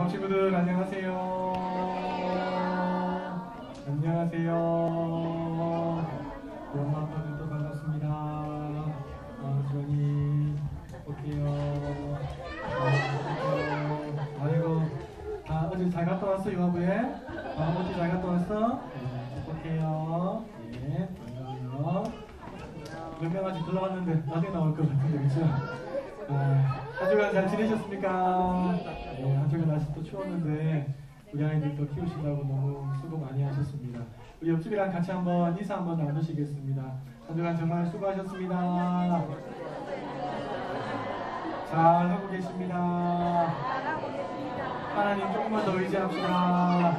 친구들 안녕하세요. 안녕하세요. 우리 엄마 아빠들도 반갑습니다. 주원이 볼게요. 아이고, 어제 잘 갔다 왔어 유아부에? 어제 잘 갔다 왔어? 네, 볼게요. 네, 반가워요. 몇 명 아직 들어왔는데 나중에 나올 것 같은데 그쵸? 한 주간 잘 지내셨습니까? 네, 한 주간 날씨 또 추웠는데 우리 아이들도 키우시려고 너무 수고 많이 하셨습니다. 우리 옆집이랑 같이 한번 인사 한번 나누시겠습니다. 한 주간 정말 수고하셨습니다. 잘하고 계십니다. 하나님 조금만 더 의지합시다.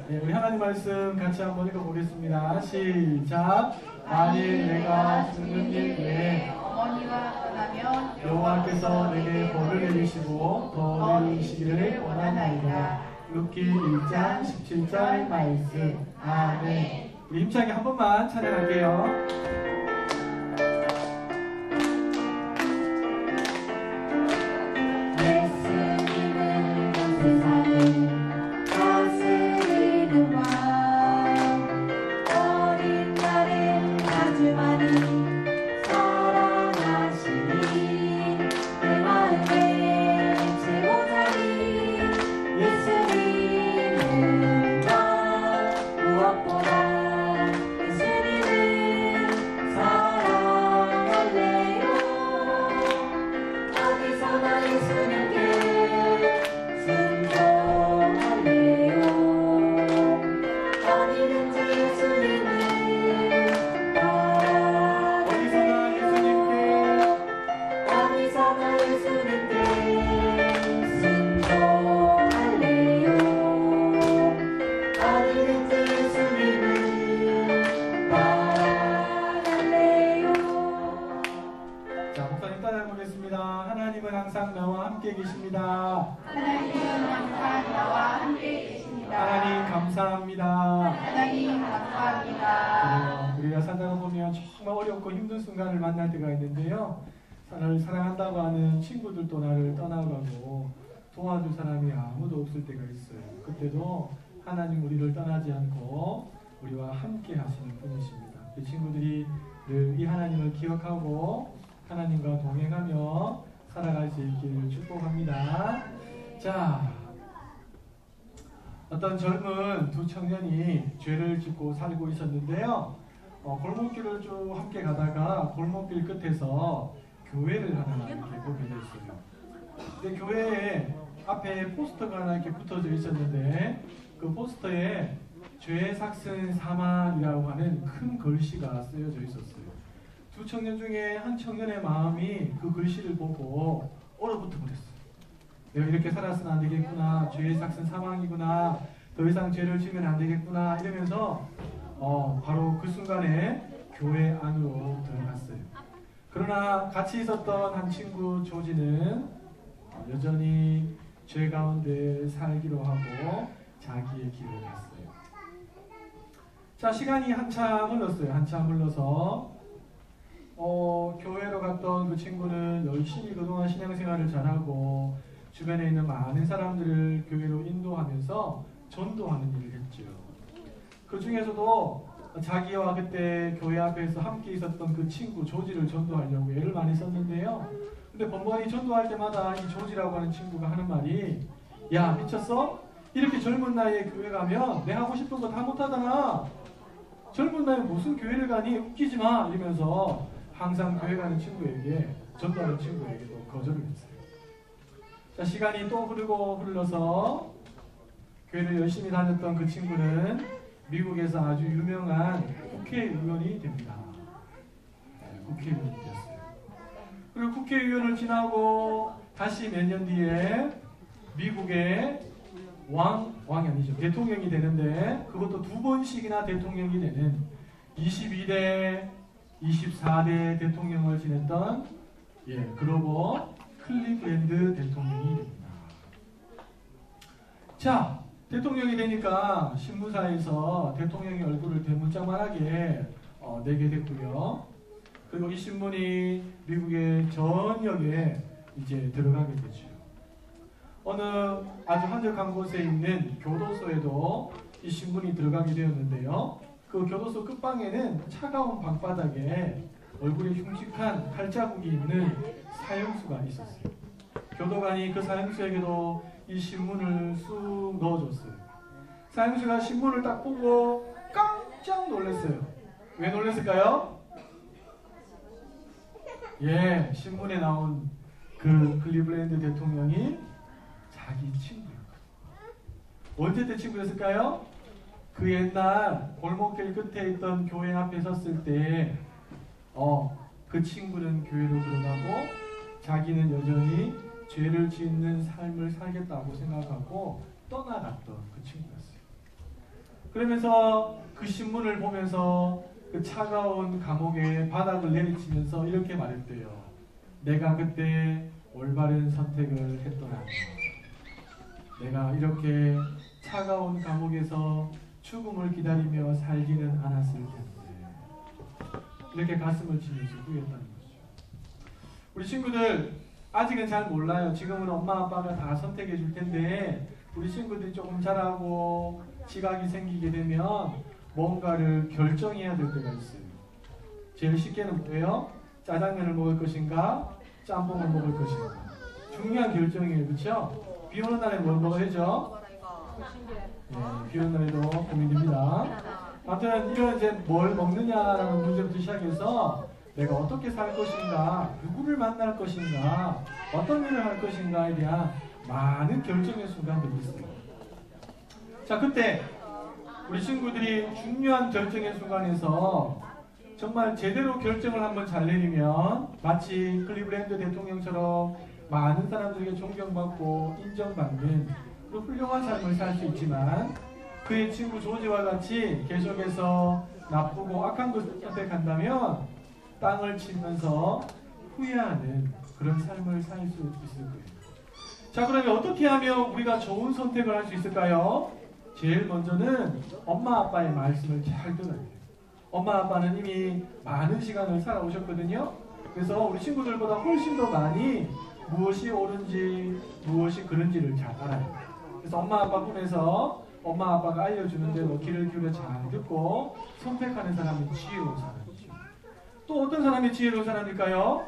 네, 우리 하나님 말씀 같이 한번 읽어보겠습니다. 시작. 만일 내가 죽는 일 외에 어머니와 떠나면 여호와께서 내게 벌을 내리시고 더 내리시기를 원하나이다. 룻기 1장 17절 말씀. 아멘. 우리 힘차게 한 번만 찬양할게요. 항상 나와 함께 계십니다. 하나님은 항상 나와 함께 계십니다. 하나님 감사합니다. 하나님 감사합니다. 우리가 살다가 보면 정말 어렵고 힘든 순간을 만날 때가 있는데요. 나를 사랑한다고 하는 친구들도 나를 떠나가고 도와줄 사람이 아무도 없을 때가 있어요. 그때도 하나님 우리를 떠나지 않고 우리와 함께 하시는 분이십니다. 그 친구들이 늘 이 하나님을 기억하고 하나님과 동행하며 살아갈 수 있기를 축복합니다. 자, 어떤 젊은 두 청년이 죄를 짓고 살고 있었는데요. 골목길을 쭉 함께 가다가 골목길 끝에서 교회를 하나 이렇게 보게 됐어요. 근데 교회에 앞에 포스터가 하나 이렇게 붙어져 있었는데 그 포스터에 죄 삭슨 사망이라고 하는 큰 글씨가 쓰여져 있었어요. 두 청년 중에 한 청년의 마음이 그 글씨를 보고 얼어붙어 버렸어요. 내가 이렇게 살아서는 안 되겠구나. 죄의 삭슨 사망이구나. 더 이상 죄를 지으면 안 되겠구나. 이러면서 바로 그 순간에 교회 안으로 들어갔어요. 그러나 같이 있었던 한 친구 조지는 여전히 죄 가운데 살기로 하고 자기의 길을 갔어요. 자, 시간이 한참 흘렀어요. 한참 흘러서 교회로 갔던 그 친구는 열심히 그동안 신앙생활을 잘하고 주변에 있는 많은 사람들을 교회로 인도하면서 전도하는 일을 했죠. 그 중에서도 자기와 그때 교회 앞에서 함께 있었던 그 친구 조지를 전도하려고 애를 많이 썼는데요. 근데 번번이 전도할 때마다 이 조지라고 하는 친구가 하는 말이, 야, 미쳤어? 이렇게 젊은 나이에 교회 가면 내 하고 싶은 거 다 못하잖아. 젊은 나이에 무슨 교회를 가니? 웃기지 마! 이러면서 항상 교회 가는 친구에게, 전도하는 친구에게도 거절을 했어요. 자, 시간이 또 흘러서 교회를 열심히 다녔던 그 친구는 미국에서 아주 유명한 국회의원이 됩니다. 국회의원이 되었어요. 그리고 국회의원을 지나고 다시 몇 년 뒤에 미국의 왕이 아니죠. 대통령이 되는데 그것도 두 번씩이나 대통령이 되는 22대, 24대 대통령을 지냈던 그로버 클리블랜드 대통령이 됩니다. 자, 대통령이 되니까 신문사에서 대통령의 얼굴을 대문짝만하게 내게 됐고요. 그리고 이 신문이 미국의 전역에 이제 들어가게 되죠. 어느 아주 한적한 곳에 있는 교도소에도 이 신분이 들어가게 되었는데요. 그 교도소 끝방에는 차가운 방바닥에 얼굴에 흉측한 칼자국이 있는 사형수가 있었어요. 교도관이 그 사형수에게도 이 신문을 쑥 넣어줬어요. 사형수가 신문을 딱 보고 깜짝 놀랐어요. 왜 놀랐을까요? 예, 신문에 나온 그 클리블랜드 대통령이 자기 친구였거든요. 언제 때 친구였을까요? 그 옛날 골목길 끝에 있던 교회 앞에 섰을 때 그 친구는 교회로 들어가고 자기는 여전히 죄를 짓는 삶을 살겠다고 생각하고 떠나갔던 그 친구였어요. 그러면서 그 신문을 보면서 그 차가운 감옥에 바닥을 내리치면서 이렇게 말했대요. 내가 그때 올바른 선택을 했더라면 내가 이렇게 차가운 감옥에서 죽음을 기다리며 살지는 않았을 텐데. 이렇게 가슴을 치면서 후회했다는 거죠. 우리 친구들 아직은 잘 몰라요. 지금은 엄마 아빠가 다 선택해 줄 텐데 우리 친구들이 조금 자라고 지각이 생기게 되면 뭔가를 결정해야 될 때가 있어요. 제일 쉽게는 뭐예요? 짜장면을 먹을 것인가? 짬뽕을 먹을 것인가? 중요한 결정이에요. 그렇죠? 비 오는 날에 뭘 먹어야죠? 비 오는 날에도 고민됩니다. 아무튼 이런 이제 뭘 먹느냐라는 문제부터 시작해서 내가 어떻게 살 것인가, 누구를 만날 것인가, 어떤 일을 할 것인가에 대한 많은 결정의 순간들이 있어요. 자, 그때 우리 친구들이 중요한 결정의 순간에서 정말 제대로 결정을 한번 잘 내리면 마치 클리블랜드 대통령처럼 많은 사람들에게 존경받고 인정받는 그런 훌륭한 삶을 살 수 있지만 그의 친구 조지와 같이 계속해서 나쁘고 악한 것을 선택한다면 땅을 치면서 후회하는 그런 삶을 살 수 있을 거예요. 자, 그러면 어떻게 하면 우리가 좋은 선택을 할 수 있을까요? 제일 먼저는 엄마 아빠의 말씀을 잘 들어야 돼요. 엄마 아빠는 이미 많은 시간을 살아오셨거든요. 그래서 우리 친구들보다 훨씬 더 많이 무엇이 옳은지 무엇이 그른지를 잘 알아요. 그래서 엄마 아빠 꿈에서 엄마 아빠가 알려주는 대로 귀를 기울여 잘 듣고 선택하는 사람이 지혜로운 사람이죠. 또 어떤 사람이 지혜로운 사람일까요?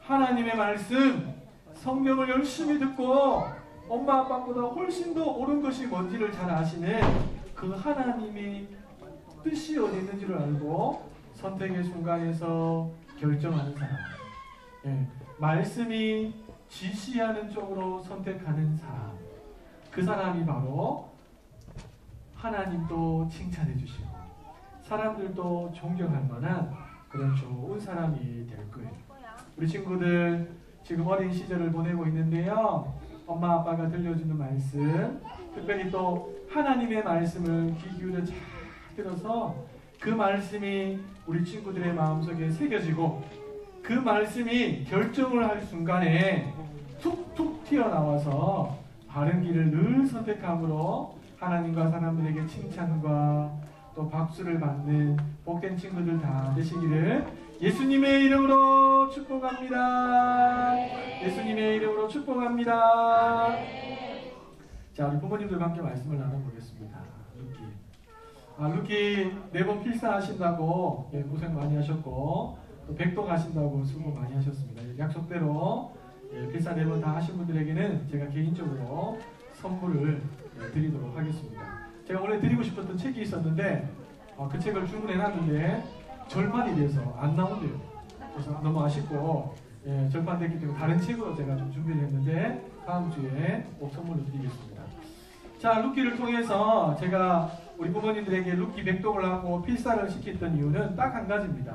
하나님의 말씀, 성경을 열심히 듣고 엄마 아빠보다 훨씬 더 옳은 것이 뭔지를 잘 아시는 그 하나님의 뜻이 어디 있는지를 알고 선택의 순간에서 결정하는 사람. 말씀이 지시하는 쪽으로 선택하는 사람. 그 사람이 바로 하나님도 칭찬해 주시고 사람들도 존경할 만한 그런 좋은 사람이 될 거예요. 우리 친구들 지금 어린 시절을 보내고 있는데요. 엄마 아빠가 들려주는 말씀, 특별히 또 하나님의 말씀을 귀 기울여 잘 들어서 그 말씀이 우리 친구들의 마음속에 새겨지고 그 말씀이 결정을 할 순간에 툭툭 튀어나와서 바른 길을 늘 선택함으로 하나님과 사람들에게 칭찬과 또 박수를 받는 복된 친구들 다 되시기를 예수님의 이름으로 축복합니다. 예수님의 이름으로 축복합니다. 자, 우리 부모님들과 함께 말씀을 나눠보겠습니다. 루키 4번 필사하신다고 고생 많이 하셨고 또 백도 가신다고 수고 많이 하셨습니다. 약속대로 필사 4번 다 하신 분들에게는 제가 개인적으로 선물을 드리도록 하겠습니다. 제가 원래 드리고 싶었던 책이 있었는데 그 책을 주문해놨는데 절판이 돼서 안 나온대요. 그래서 너무 아쉽고 절판됐기 때문에 다른 책으로 제가 좀 준비를 했는데 다음 주에 꼭 선물로 드리겠습니다. 자, 루키를 통해서 제가 우리 부모님들에게 루키 백독을 하고 필사를 시켰던 이유는 딱 한 가지입니다.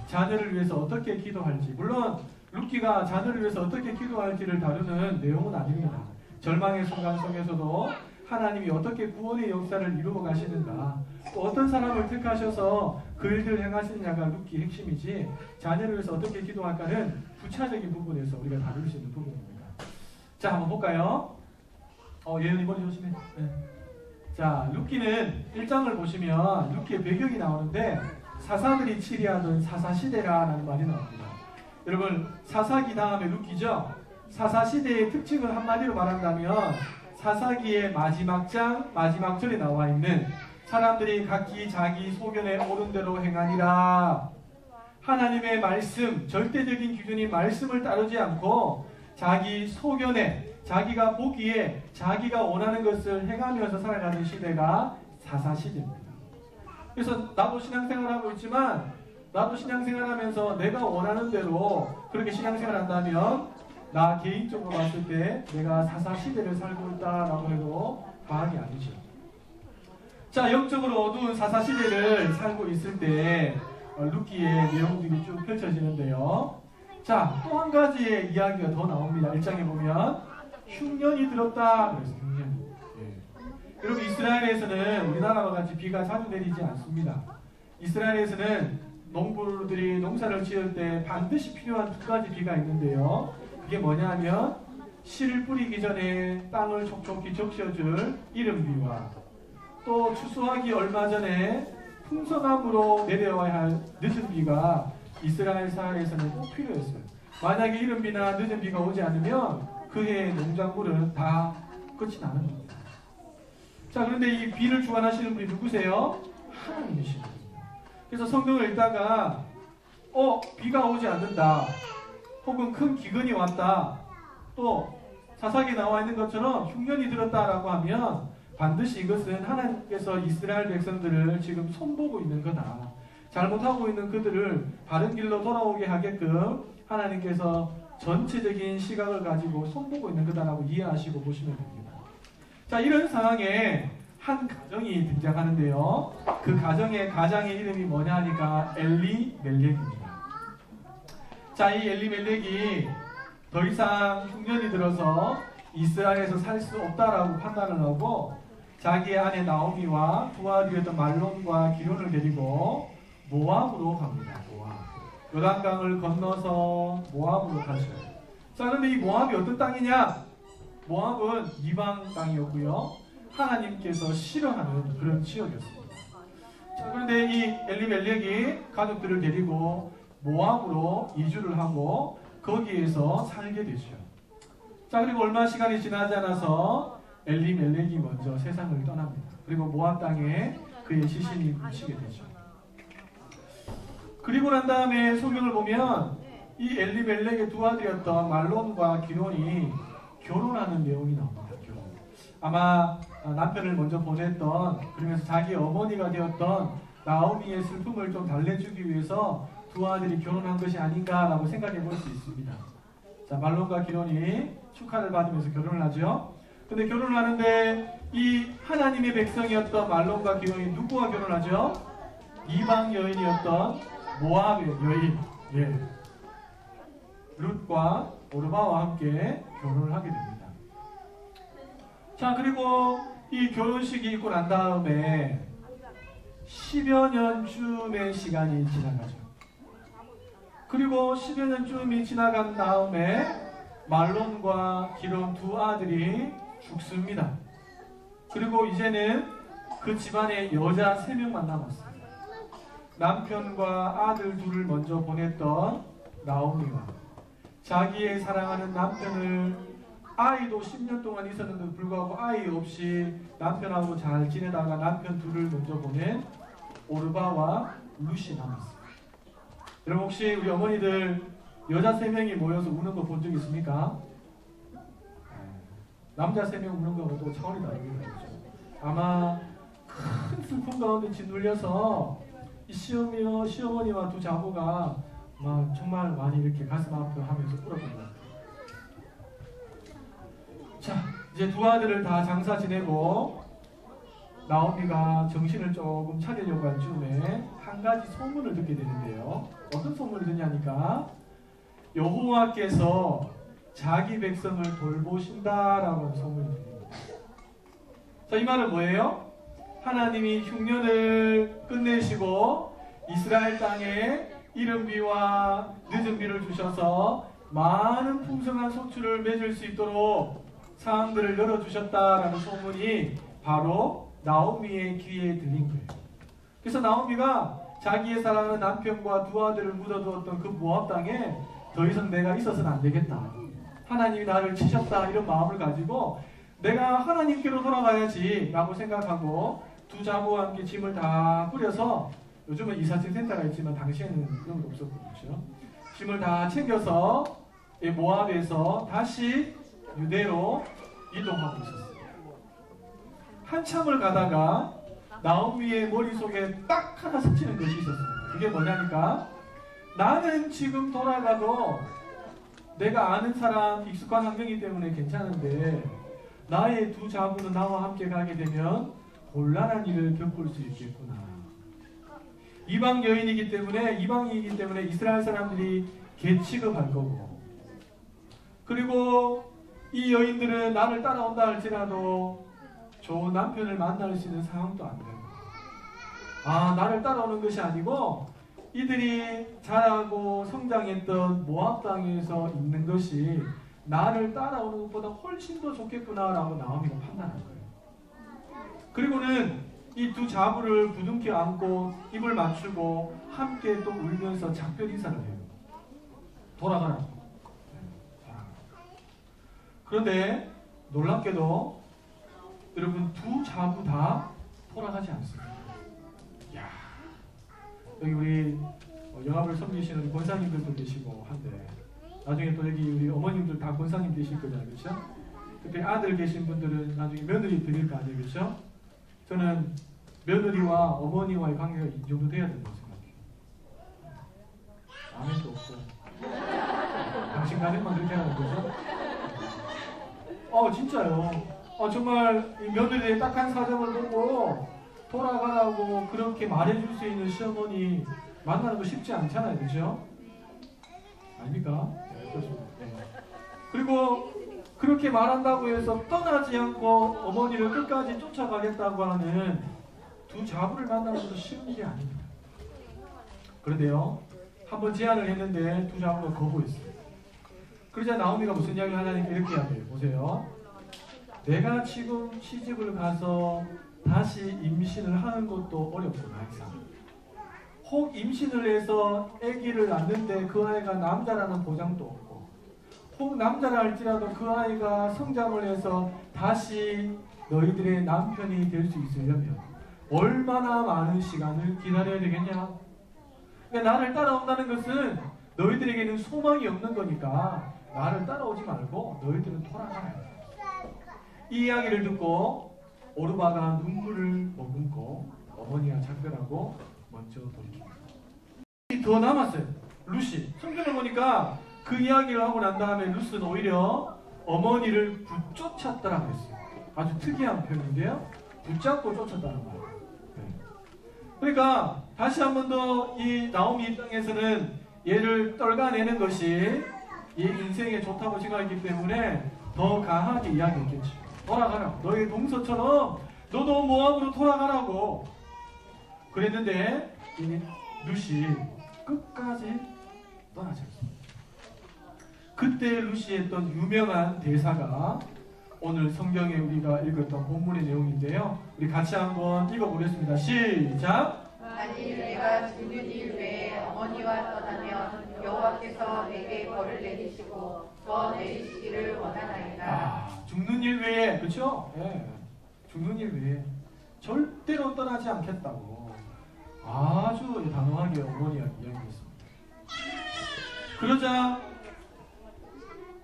자녀를 위해서 어떻게 기도할지. 물론 루키가 자녀를 위해서 어떻게 기도할지를 다루는 내용은 아닙니다. 절망의 순간 속에서도 하나님이 어떻게 구원의 역사를 이루어 가시는가, 또 어떤 사람을 택하셔서 그 일들을 행하시느냐가 루키의 핵심이지, 자녀를 위해서 어떻게 기도할까는 부차적인 부분에서 우리가 다룰 수 있는 부분입니다. 자, 한번 볼까요? 예은이 머리 조심해. 네. 자, 루키는 1장을 보시면 루키의 배경이 나오는데 사사들이 치리하던 사사시대라는 말이 나옵니다. 여러분 사사기 다음에 룻기죠. 사사시대의 특징을 한마디로 말한다면 사사기의 마지막 장 마지막 절에 나와 있는 사람들이 각기 자기 소견에 옳은 대로 행하니라. 하나님의 말씀, 절대적인 기준인 말씀을 따르지 않고 자기 소견에, 자기가 보기에 자기가 원하는 것을 행하면서 살아가는 시대가 사사시대입니다. 그래서 나도 신앙생활하고 있지만 나도 신앙생활하면서 내가 원하는 대로 그렇게 신앙생활한다면 나 개인적으로 봤을 때 내가 사사시대를 살고 있다라고 해도 과언이 아니죠. 자, 영적으로 어두운 사사시대를 살고 있을 때 룻기의 내용들이 쭉 펼쳐지는데요. 자, 또 한 가지의 이야기가 더 나옵니다. 1장에 보면 흉년이 들었다. 그래서 흉년. 여러분 이스라엘에서는 우리나라와 같이 비가 자주 내리지 않습니다. 이스라엘에서는 농부들이 농사를 지을 때 반드시 필요한 두 가지 비가 있는데요. 그게 뭐냐면 씨를 뿌리기 전에 땅을 촉촉히 적셔줄 이른비와 또 추수하기 얼마 전에 풍성함으로 내려와야 할 늦은 비가 이스라엘 사회에서는 꼭 필요했어요. 만약에 이른비나 늦은 비가 오지 않으면 그 해의 농작물은 다 끝이 나는 겁니다. 자, 그런데 이 비를 주관하시는 분이 누구세요? 하나님이십니다. 그래서 성경을 읽다가 비가 오지 않는다. 혹은 큰 기근이 왔다. 또 사사기에 나와 있는 것처럼 흉년이 들었다라고 하면 반드시 이것은 하나님께서 이스라엘 백성들을 지금 손보고 있는 거다. 잘못하고 있는 그들을 바른 길로 돌아오게 하게끔 하나님께서 전체적인 시각을 가지고 손보고 있는 거다라고 이해하시고 보시면 됩니다. 자, 이런 상황에 한 가정이 등장하는데요. 그 가장의 이름이 뭐냐 하니까 엘리멜렉입니다. 자, 이 엘리멜렉이 더 이상 흉년이 들어서 이스라엘에서 살 수 없다라고 판단을 하고 자기의 아내 나오미와 두 아들이었던 말론과 기론을 데리고 모압으로 갑니다. 모압. 요단강을 건너서 모압으로 가죠. 자, 그런데 이 모압이 어떤 땅이냐? 모압은 이방 땅이었고요. 하나님께서 싫어하는 그런 지역이었습니다. 자, 그런데 이 엘리멜렉이 가족들을 데리고 모압으로 이주를 하고 거기에서 살게 되죠. 자, 그리고 얼마 시간이 지나지 않아서 엘리멜렉이 먼저 세상을 떠납니다. 그리고 모압 땅에 그의 시신이 묻히게 되죠. 그리고 난 다음에 성경을 보면 이 엘리멜렉의 두 아들이었던 말론과 기론이 결혼하는 내용이 나옵니다. 결혼. 아마 남편을 먼저 보냈던, 그러면서 자기 어머니가 되었던 나오미의 슬픔을 좀 달래주기 위해서 두 아들이 결혼한 것이 아닌가라고 생각해 볼 수 있습니다. 자, 말론과 기론이 축하를 받으면서 결혼을 하죠. 근데 결혼을 하는데 이 하나님의 백성이었던 말론과 기론이 누구와 결혼하죠? 이방 여인이었던 모압의 여인, 룻과 오르바와 함께 결혼을 하게 됩니다. 자, 그리고 이 결혼식이 있고 난 다음에 10여 년쯤의 시간이 지나가죠. 그리고 10여 년쯤이 지나간 다음에 말론과 기론 두 아들이 죽습니다. 그리고 이제는 그 집안에 여자 3명만 남았어요. 남편과 아들 둘을 먼저 보냈던 나오미와 자기의 사랑하는 남편을 아이도 10년 동안 있었는데도 불구하고 아이 없이 남편하고 잘 지내다가 남편 둘을 먼저 보낸 오르바와 룻이 남았어요. 여러분 혹시 우리 어머니들 여자 3명이 모여서 우는 거 본 적 있습니까? 남자 3명 우는 거하고 또 차원이 다릅니다. 아마 큰 슬픔 가운데 짓눌려서 이 시어머니와 두 자부가 막 정말 많이 이렇게 가슴 아파하면서 울었던 것 같아요. 자, 이제 두 아들을 다 장사 지내고 나오미가 정신을 조금 차리려고 할 즈음에 한 가지 소문을 듣게 되는데요. 어떤 소문을 듣냐니까 여호와께서 자기 백성을 돌보신다라고 하는 소문이 들립니다. 자, 이 말은 뭐예요? 하나님이 흉년을 끝내시고 이스라엘 땅에 이른 비와 늦은 비를 주셔서 많은 풍성한 소출을 맺을 수 있도록 상황들을 열어주셨다라는 소문이 바로 나오미의 귀에 들린 거예요. 그래서 나오미가 자기의 사랑하는 남편과 두 아들을 묻어두었던 그 모압 땅에 더 이상 내가 있어서는 안 되겠다. 하나님이 나를 치셨다 이런 마음을 가지고 내가 하나님께로 돌아가야지 라고 생각하고 두 자부와 함께 짐을 다 뿌려서, 요즘은 이사짐 센터가 있지만 당시에는 그런 게 없었거든요. 짐을 다 챙겨서 모압에서 다시 유대로 이동하고 있었어요. 한참을 가다가 나오미의 머릿속에 딱 하나 스치는 것이 있었습니다. 그게 뭐냐니까, 나는 지금 돌아가도 내가 아는 사람, 익숙한 환경이기 때문에 괜찮은데 나의 두 자부는 나와 함께 가게 되면 곤란한 일을 겪을 수 있겠구나. 이방 여인이기 때문에, 이방인이기 때문에 이스라엘 사람들이 개취급할 거고, 그리고 이 여인들은 나를 따라온다 할지라도 좋은 남편을 만날 수 있는 상황도 안 되고, 나를 따라오는 것이 아니고 이들이 자라고 성장했던 모압 땅에서 있는 것이 나를 따라오는 것보다 훨씬 더 좋겠구나라고 나오미가 판단한 거예요. 그리고는 이 두 자부를 부둥켜 안고 입을 맞추고 함께 또 울면서 작별 인사를 해요. 돌아가라고. 그런데 놀랍게도 여러분, 두 자부 다 돌아가지 않습니다. 이야, 여기 우리 영합을 섬기시는 우리 권사님들도 계시고 한데, 나중에 또 여기 우리 어머님들 다 권사님 되실 거잖아요, 그렇죠? 특히 아들 계신 분들은 나중에 며느리 드릴 거 아니에요, 그렇죠? 저는 며느리와 어머니와의 관계가 이 정도 돼야 된다고 생각해요. 아멘도 없고 당신 가정만 그렇게 하는 거죠? 진짜요. 정말 이 며느리의 딱한 사정을 보고 돌아가라고 그렇게 말해줄 수 있는 시어머니 만나는 거 쉽지 않잖아요, 그렇죠? 아닙니까? 네, 그렇습니다. 네. 그리고 그렇게 말한다고 해서 떠나지 않고 어머니를 끝까지 쫓아가겠다고 하는 두 자부를 만나는 것도 쉬운 일이 아닙니다. 그런데요, 한번 제안을 했는데 두 자부가 거부했어요. 그러자 나오미가 무슨 이야기를 하냐니까 이렇게 이야기해요. 보세요. 내가 지금 시집을 가서 다시 임신을 하는 것도 어렵구나, 이상. 혹 임신을 해서 아기를 낳는데 그 아이가 남자라는 보장도 없고, 혹 남자라 할지라도 그 아이가 성장을 해서 다시 너희들의 남편이 될 수 있으려면 얼마나 많은 시간을 기다려야 되겠냐? 그러니까 나를 따라온다는 것은 너희들에게는 소망이 없는 거니까 나를 따라오지 말고 너희들은 돌아가라. 이 이야기를 듣고 오르바가 눈물을 머금고 어머니와 작별하고 먼저 돌이킵니다. 더 남았어요. 루시. 성경을 보니까 그 이야기를 하고 난 다음에 루스는 오히려 어머니를 붙쫓았다라고 했어요. 아주 특이한 표현인데요. 붙잡고 쫓았다는 말이에요. 네. 그러니까 다시 한 번 더 이 나오미 입장에서는 얘를 떨가내는 것이 얘 인생에 좋다고 생각했기 때문에 더 강하게 이야기했겠죠. 돌아가라. 너의 동서처럼 너도 모압으로 돌아가라고 그랬는데 이 루시 끝까지 떠나지 않습니다. 그때 루시의 했던 유명한 대사가 오늘 성경에 우리가 읽었던 본문의 내용인데요. 우리 같이 한번 읽어보겠습니다. 시작! 만일 내가 죽는 일 외에 어머니와 떠나면 여호와께서 내게 벌을 내리시고 더 내리시기를 원하나이다. 죽는 일 외에, 그렇죠? 네. 죽는 일 외에 절대로 떠나지 않겠다고 아주 단호하게 어머니가 이야기했습니다. 그러자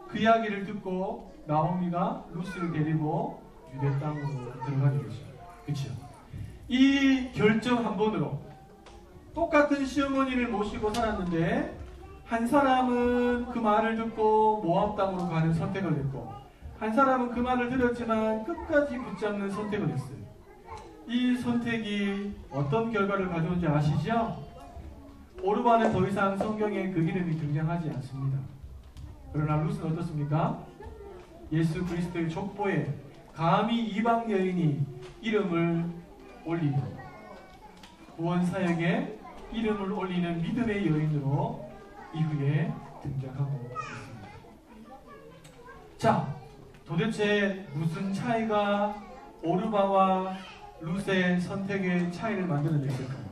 그 이야기를 듣고 나오미가 루스를 데리고 유대 땅으로 들어가게 되죠. 그렇죠? 이 결정 한 번으로 똑같은 시어머니를 모시고 살았는데 한 사람은 그 말을 듣고 모압 땅으로 가는 선택을 했고 한 사람은 그 말을 들었지만 끝까지 붙잡는 선택을 했어요. 이 선택이 어떤 결과를 가져온지 아시죠? 오르바는 더 이상 성경에 그 이름이 등장하지 않습니다. 그러나 루스는 어떻습니까? 예수 그리스도의 족보에 감히 이방 여인이 이름을 올리고 구원 사역에 이름을 올리는 믿음의 여인으로 이후에 등장하고 있습니다. 자, 도대체 무슨 차이가 오르바와 룻의 선택의 차이를 만들어냈을까요?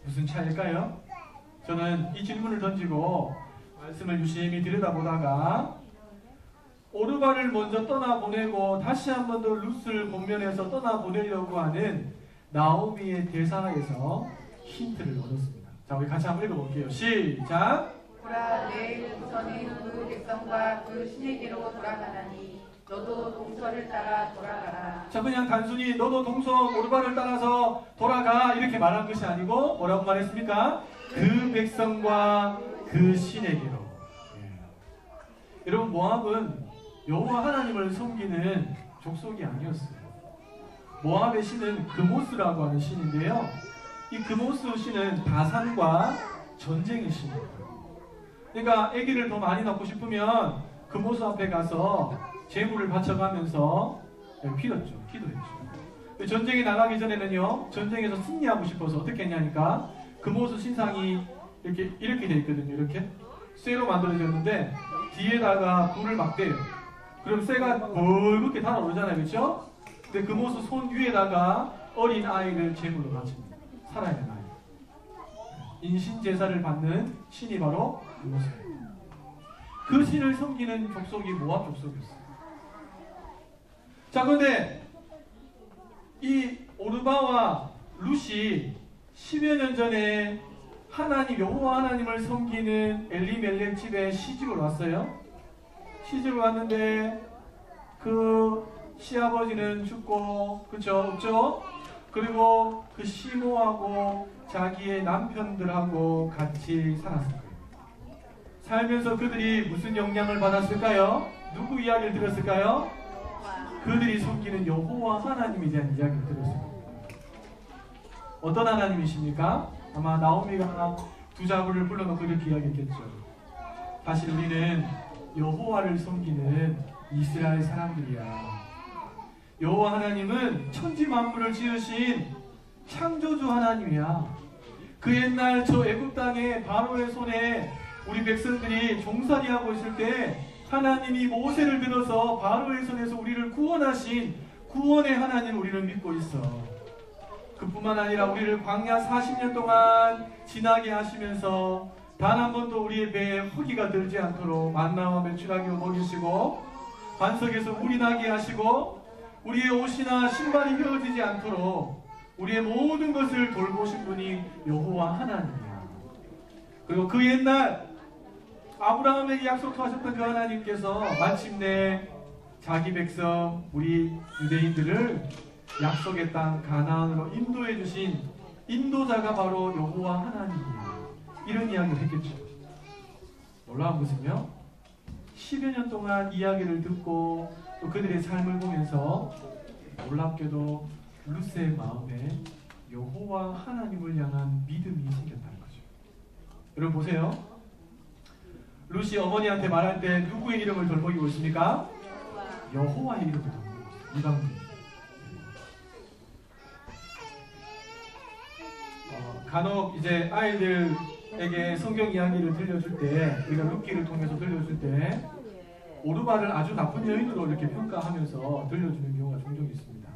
무슨 차이일까요? 저는 이 질문을 던지고 말씀을 유심히 들여다보다가 오르바를 먼저 떠나보내고 다시 한 번 더 룻을 본면에서 떠나보내려고 하는 나오미의 대사에서 힌트를 얻었습니다. 자, 우리 같이 한번 읽어볼게요. 시작! 보라, 내일 동서는 그 백성과 그 신에게로 돌아가나니 너도 동서를 따라 돌아가라. 자, 그냥 단순히 너도 동서 오르바를 따라서 돌아가 이렇게 말한 것이 아니고 뭐라고 말했습니까? 그 백성과 그 신에게로. 여러분, 모압은 여호와 하나님을 섬기는 족속이 아니었어요. 모압의 신은 그모스라고 하는 신인데요. 이 그모스 신은 다산과 전쟁의 신이에요. 그러니까 아기를 더 많이 낳고 싶으면 그모스 앞에 가서 제물을 바쳐가면서 빌었죠. 기도했죠. 전쟁에 나가기 전에는요, 전쟁에서 승리하고 싶어서 어떻게 했냐니까 그모스 신상이 이렇게 돼 있거든요. 이렇게 쇠로 만들어졌는데 뒤에다가 불을 막 대요. 그럼 쇠가 벌겋게 달아오르잖아요. 그렇죠? 근데 그모스 손 위에다가 어린 아이를 제물로 바칩니다. 살아있는 아이. 인신 제사를 받는 신이 바로 그모스예요. 그 신을 섬기는 족속이 모압 족속이었어요. 자, 그런데 이 오르바와 룻이 10여 년 전에 하나님, 여호와 하나님을 섬기는 엘리멜렉 집에 시집을 왔어요. 시집을 왔는데 그 시아버지는 죽고, 그쵸? 없죠? 그리고 그 시모하고 자기의 남편들하고 같이 살았을 거예요. 살면서 그들이 무슨 영향을 받았을까요? 누구 이야기를 들었을까요? 그들이 섬기는 여호와 하나님에 대한 이야기를 들었을 거예요. 어떤 하나님이십니까? 아마 나오미가 두 자부를 불러놓고 이렇게 이야기했겠죠. 사실 우리는 여호와를 섬기는 이스라엘 사람들이야. 여호와 하나님은 천지 만물을 지으신 창조주 하나님이야. 그 옛날 저 애굽 땅에 바로의 손에 우리 백성들이 종살이하고 있을 때 하나님이 모세를 들어서 바로의 손에서 우리를 구원하신 구원의 하나님 우리를 믿고 있어. 그뿐만 아니라 우리를 광야 40년 동안 지나게 하시면서 단 한 번도 우리의 배에 허기가 들지 않도록 만나와 메추라기로 먹이시고 반석에서 물이 나게 하시고 우리의 옷이나 신발이 휘어지지 않도록 우리의 모든 것을 돌보신 분이 여호와 하나님이야. 그리고 그 옛날 아브라함에게 약속하셨던 그 하나님께서 마침내 자기 백성 우리 유대인들을 약속의 땅 가나안으로 인도해 주신 인도자가 바로 여호와 하나님이야. 이런 이야기를 했겠죠. 놀라운 것은요, 10여 년 동안 이야기를 듣고 또 그들의 삶을 보면서 놀랍게도 룻의 마음에 여호와 하나님을 향한 믿음이 생겼다는 거죠. 여러분 보세요. 룻이 어머니한테 말할 때 누구의 이름을 덜먹이고 있습니까? 여호와의 이름을 덜먹이고 있어요. 이방인. 간혹 이제 아이들에게 성경 이야기를 들려줄 때, 우리가 룻기를 통해서 들려줄 때 오르바를 아주 나쁜 여인으로 이렇게 평가하면서 들려주는 경우가 종종 있습니다.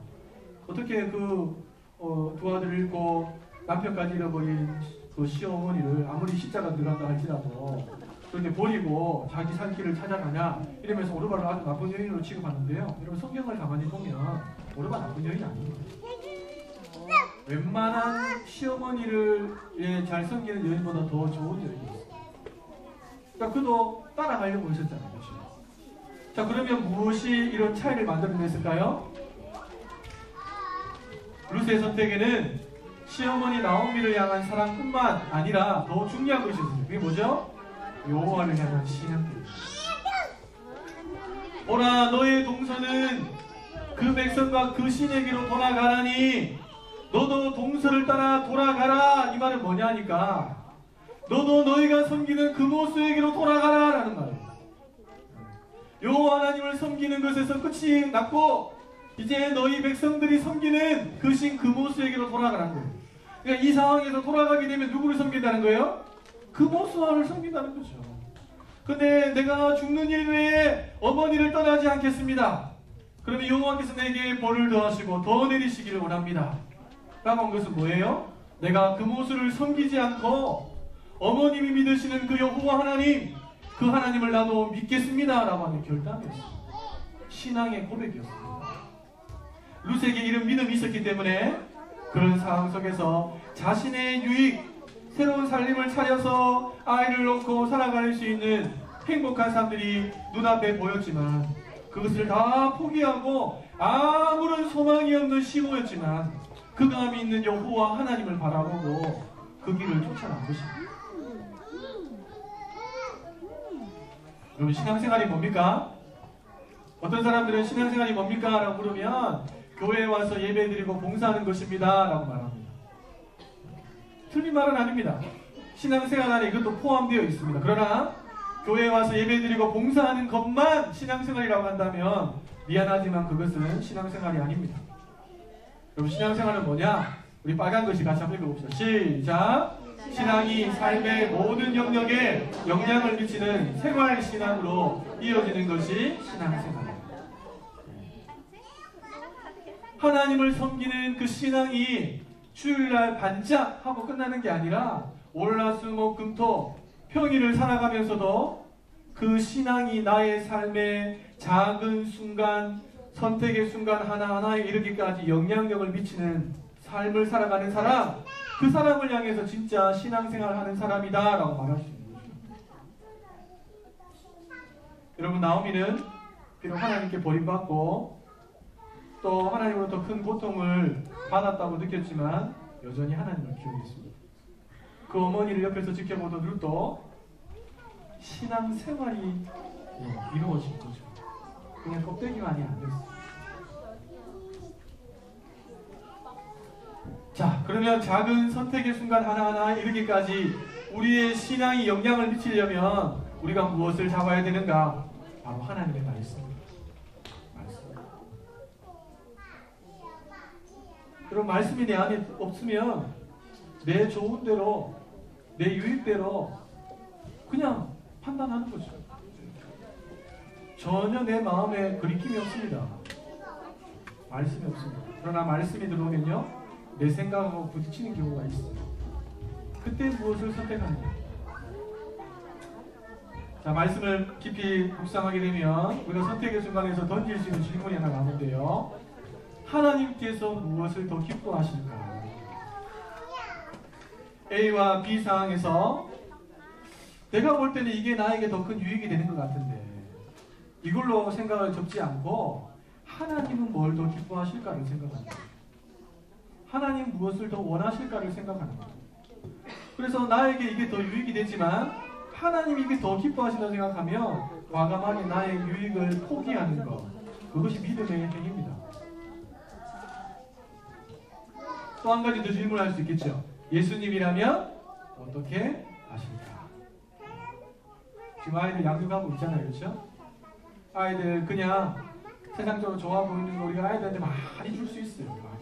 어떻게 두 아들을 잃고 남편까지 잃어버린 그 시어머니를 아무리 십자가 들어간다 할지라도 그렇게 버리고 자기 살 길을 찾아가냐 이러면서 오르바를 아주 나쁜 여인으로 취급하는데요. 여러분 성경을 가만히 보면 오르바 나쁜 여인이 아닙니다. 웬만한 시어머니를 잘 섬기는 여인보다 더 좋은 여인이었어요. 그러니까 그도 따라가려고 했었잖아요. 그렇죠? 자, 그러면 무엇이 이런 차이를 만들어냈을까요? 룻의 선택에는 시어머니 나오미를 향한 사랑뿐만 아니라 더 중요한 것이 있었어요. 그게 뭐죠? 여호와를 향한 신앙입니다. 오라 너의 동서는 그 백성과 그 신에게로 돌아가라니 너도 동서를 따라 돌아가라. 이 말은 뭐냐니까 너도 너희가 섬기는 그모스에게로 돌아가라 라는 말이에요. 여호와 하나님을 섬기는 것에서 끝이 났고 이제 너희 백성들이 섬기는 그 신 그모스에게로 돌아가라는 거예요. 그러니까 이 상황에서 돌아가게 되면 누구를 섬긴다는 거예요? 그모스와를 섬긴다는 거죠. 근데 내가 죽는 일 외에 어머니를 떠나지 않겠습니다. 그러면 여호와께서 내게 벌을 더하시고 더 내리시기를 원합니다. 라고 한 것은 뭐예요? 내가 그모스를 섬기지 않고 어머님이 믿으시는 그 여호와 하나님, 그 하나님을 나도 믿겠습니다 라고 하는 결단이었습니다. 신앙의 고백이었습니다. 룻에게 이런 믿음이 있었기 때문에 그런 상황 속에서 자신의 유익, 새로운 살림을 차려서 아이를 놓고 살아갈 수 있는 행복한 삶들이 눈앞에 보였지만 그것을 다 포기하고 아무런 소망이 없는 시골이었지만 그가 믿는 여호와 하나님을 바라보고 그 길을 쫓아간 것입니다. 여러분, 신앙생활이 뭡니까? 어떤 사람들은 신앙생활이 뭡니까? 라고 물으면 교회에 와서 예배드리고 봉사하는 것입니다 라고 말합니다. 틀린 말은 아닙니다. 신앙생활 안에 이것도 포함되어 있습니다. 그러나 교회에 와서 예배드리고 봉사하는 것만 신앙생활이라고 한다면 미안하지만 그것은 신앙생활이 아닙니다. 여러분, 신앙생활은 뭐냐? 우리 빨간 글씨 같이 한번 읽어봅시다. 시작! 신앙이 삶의 모든 영역에 영향을 미치는 생활신앙으로 이어지는 것이 신앙생활입니다. 하나님을 섬기는 그 신앙이 주일날 반짝하고 끝나는 게 아니라 월화수목금토 평일을 살아가면서도 그 신앙이 나의 삶의 작은 순간, 선택의 순간 하나하나에 이르기까지 영향력을 미치는 삶을 살아가는 사람, 그 사람을 향해서 진짜 신앙생활을 하는 사람이다 라고 말할 수 있는 거죠. 여러분, 나오미는 비록 하나님께 버림받고 또 하나님으로부터 큰 고통을 받았다고 느꼈지만 여전히 하나님을 기억했습니다. 그 어머니를 옆에서 지켜보던 룻도 신앙생활이 이루어진 거죠. 그냥 껍데기만이 안 됐어요. 자, 그러면 작은 선택의 순간 하나하나 이르기까지 우리의 신앙이 영향을 미치려면 우리가 무엇을 잡아야 되는가? 바로 하나님의 말씀입니다. 그럼 말씀이 내 안에 없으면 내 좋은 대로, 내 유익대로 그냥 판단하는 거죠. 전혀 내 마음에 그리낌이 없습니다. 말씀이 없습니다. 그러나 말씀이 들어오면요, 내 생각하고 부딪히는 경우가 있어요. 그때 무엇을 선택하느냐? 자, 말씀을 깊이 묵상하게 되면 우리가 선택의 순간에서 던질 수 있는 질문이 하나 나오는데요. 하나님께서 무엇을 더 기뻐하실까? A와 B 상황에서 내가 볼 때는 이게 나에게 더 큰 유익이 되는 것 같은데 이걸로 생각을 접지 않고 하나님은 뭘 더 기뻐하실까를 생각합니다. 하나님 무엇을 더 원하실까를 생각하는 거예요. 그래서 나에게 이게 더 유익이 되지만 하나님이 이게 더 기뻐하신다고 생각하면 과감하게 나의 유익을 포기하는 것, 그것이 믿음의 행위입니다. 또 한 가지 더 질문할 수 있겠죠. 예수님이라면 어떻게 하실까? 지금 아이들 양육하고 있잖아요. 그렇죠? 아이들 그냥 세상적으로 좋아 보이는 거 우리가 아이들한테 많이 줄 수 있어요. 많이.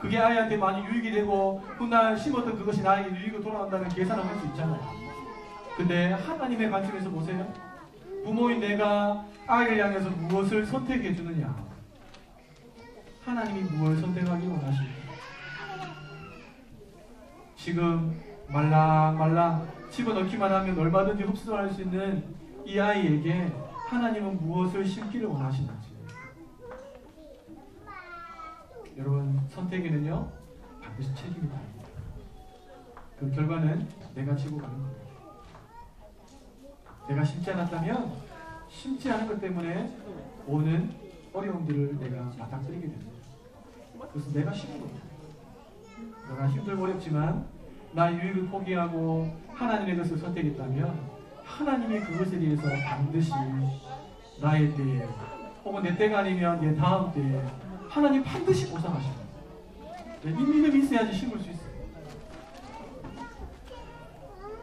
그게 아이한테 많이 유익이 되고 훗날 심었던 그것이 나에게 유익으로 돌아온다는 계산을 할 수 있잖아요. 근데 하나님의 관점에서 보세요. 부모인 내가 아이를 향해서 무엇을 선택해 주느냐? 하나님이 무엇을 선택하기 원하실까? 지금 말랑말랑 집어넣기만 하면 얼마든지 흡수할 수 있는 이 아이에게 하나님은 무엇을 심기를 원하시는지. 여러분, 선택에는요 반드시 책임이 다릅니다. 그 결과는 내가 지고 가는 겁니다. 내가 심지 않았다면 심지 않은 것 때문에 오는 어려움들을 내가 맞닥뜨리게 됩니다. 그래서 내가 심은 겁니다. 내가 힘들고 어렵지만 나의 유익을 포기하고 하나님의 것을 선택했다면 하나님이 그것에 대해서 반드시 나의 때에 혹은 내 때가 아니면 내 다음 때에 하나님 반드시 보상하십니다. 이 믿음이 있어야지 심을 수 있어요.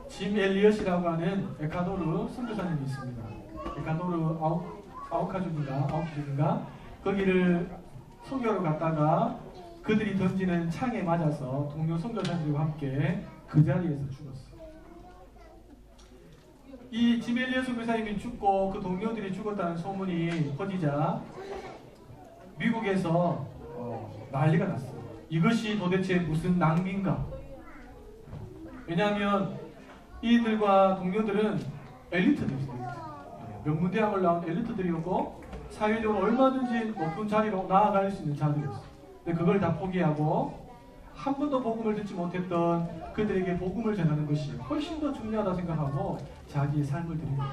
짐 엘리엇이라고 하는 에콰도르 선교사님이 있습니다. 에콰도르 아우카주인가 거기를 선교로 갔다가 그들이 던지는 창에 맞아서 동료 선교사들과 함께 그 자리에서 죽었어요. 이 짐 엘리엇 선교사님이 죽고 그 동료들이 죽었다는 소문이 퍼지자 미국에서 난리가 났어요. 이것이 도대체 무슨 낭비인가? 왜냐하면 이들과 동료들은 엘리트들이었어요. 명문대학을 나온 엘리트들이었고 사회적으로 얼마든지 높은 자리로 나아갈 수 있는 자들이었어요. 근데 그걸 다 포기하고 한 번도 복음을 듣지 못했던 그들에게 복음을 전하는 것이 훨씬 더 중요하다 생각하고 자기의 삶을 드립니다.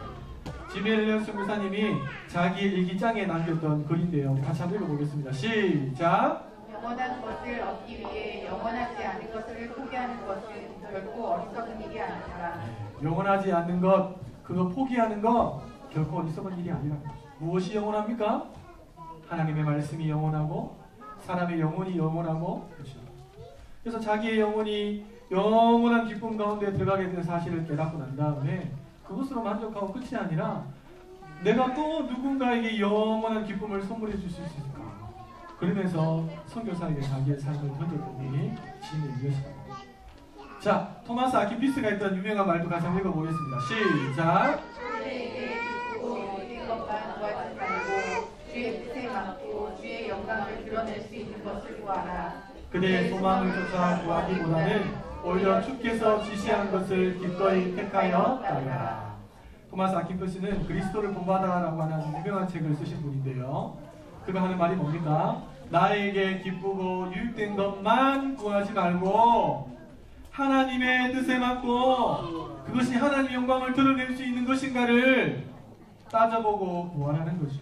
지미 엘리어스 목사님이 자기 일기장에 남겼던 글인데요. 같이 한번 읽어보겠습니다. 시작! 영원한 것을 얻기 위해 영원하지 않은 것을 포기하는 것은 결코 어리석은 일이 아니라. 영원하지 않는 것, 그거 포기하는 것 결코 어리석은 일이 아니라. 무엇이 영원합니까? 하나님의 말씀이 영원하고 사람의 영혼이 영원하고, 그렇죠. 그래서 자기의 영혼이 영원한 기쁨 가운데 들어가게 된 사실을 깨닫고 난 다음에 그것으로 만족하고 끝이 아니라 내가 또 누군가에게 영원한 기쁨을 선물해 줄 수 있을까? 그러면서 선교사에게 자기의 삶을 던졌더니 지미 엘리엇입니다. 자, 토마스 아퀴피스가 했던 유명한 말도 같이 한번 읽어보겠습니다. 시작! 주에게 기쁘고 모든 것만 구하지 말고 주의 뜻에 맞고 주의 영광을 드러낼 수 있는 것을 구하라. 그대의 소망을 쫓아 구하기보다는 오히려 주께서 지시한 것을 기꺼이 택하여 따르라. 토마스 아퀴피스는 그리스도를 본받아라고 하는 유명한 책을 쓰신 분인데요. 그가 하는 말이 뭡니까? 나에게 기쁘고 유익된 것만 구하지 말고 하나님의 뜻에 맞고 그것이 하나님의 영광을 드러낼 수 있는 것인가를 따져보고 구하라는 거죠.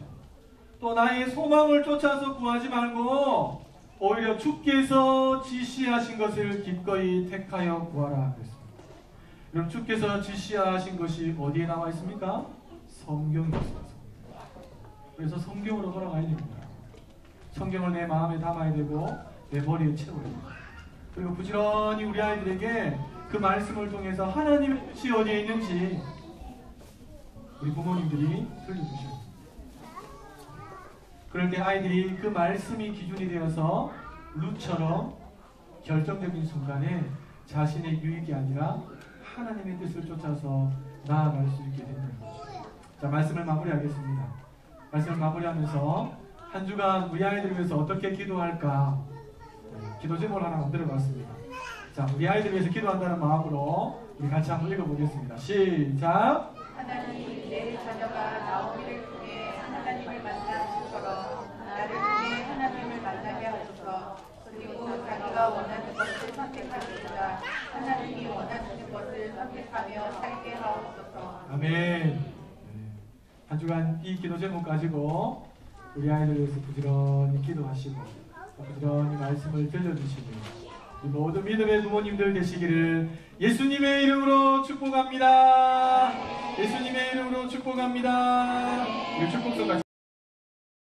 또 나의 소망을 쫓아서 구하지 말고 오히려 주께서 지시하신 것을 기꺼이 택하여 구하라 그랬습니다. 여러분, 주께서 지시하신 것이 어디에 나와 있습니까? 성경에 있습니다. 그래서 성경으로 돌아가야 됩니다. 성경을 내 마음에 담아야 되고 내 머리에 채워야 됩니다. 그리고 부지런히 우리 아이들에게 그 말씀을 통해서 하나님의 뜻이 어디에 있는지 우리 부모님들이 들려주셔야 됩니다. 그럴 때 아이들이 그 말씀이 기준이 되어서 룻처럼 결정적인 순간에 자신의 유익이 아니라 하나님의 뜻을 쫓아서 나아갈 수 있게 된다는 거죠. 자, 말씀을 마무리하겠습니다. 말씀을 마무리하면서 한 주간 우리 아이들을 위해서 어떻게 기도할까? 기도 제목을 하나 만들어봤습니다. 자, 우리 아이들을 위해서 기도한다는 마음으로 우리 같이 한번 읽어보겠습니다. 시작! 하나님, 내 자녀가 나오미를 통해 하나님을 만난 것처럼 나를 통해 하나님을 만나게 하소서. 그리고 자기가 원하는 것을 선택하기보다 하나님이 원하시는 것을 선택하며 살게 하옵소서. 아멘. 한 주간 이 기도 제목 가지고 우리 아이들 위해서 부지런히 기도하시고 부지런히 말씀을 들려주시고 이 모든 믿음의 부모님들 되시기를 예수님의 이름으로 축복합니다. 예수님의 이름으로 축복합니다. 우리 축복성